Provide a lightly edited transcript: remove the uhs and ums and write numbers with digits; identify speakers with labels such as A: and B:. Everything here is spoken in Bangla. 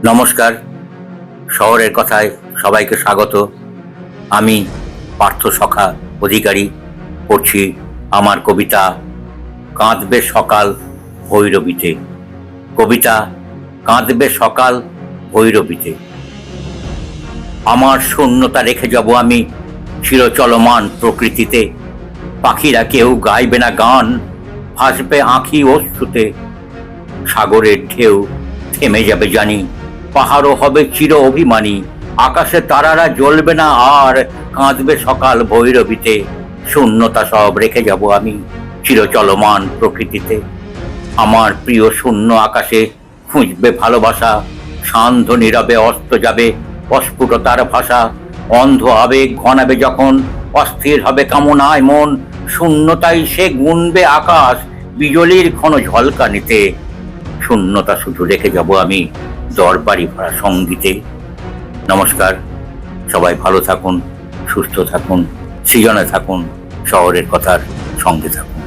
A: নমস্কার। শহরের কথায় সবাইকে স্বাগত। আমি পার্থ সখা অধিকারী পড়ছি আমার কবিতা কাঁদবে সকাল ভৈরবীতে। কবিতা কাঁদবে সকাল ভৈরবীতে। আমার শূন্যতা রেখে যাব আমি চিরচলমান প্রকৃতিতে। পাখিরা কেউ গাইবে না গান, ভাসবে আঁখি অশ্রুতে। সাগরের ঢেউ থেমে যাবে জানি, পাহাড়ও হবে চির অভিমানী। আকাশে তারারা জ্বলবে না আর, কাঁদবে সকাল ভৈরবীতে। শূন্যতা সব রেখে যাব আমি চিরচলমান প্রকৃতিতে। আমার প্রিয় শূন্য আকাশে খুঁজবে ভালোবাসা, সান্ধ্য নীরবে অস্ত যাবে অস্ফুটতার ভাষা। অন্ধ আবেগ ঘনাবে যখন, অস্থির হবে কামনায় মন। শূন্যতাই সে গুনবে আকাশ বিজলির ঘন ঝলকানিতে। শূন্যতা শুধু রেখে যাব আমি দরবারি ভরা সঙ্গীতে। নমস্কার, সবাই ভালো থাকুন, সুস্থ থাকুন, সৃজনে থাকুন, শহরের কথার সঙ্গে থাকুন।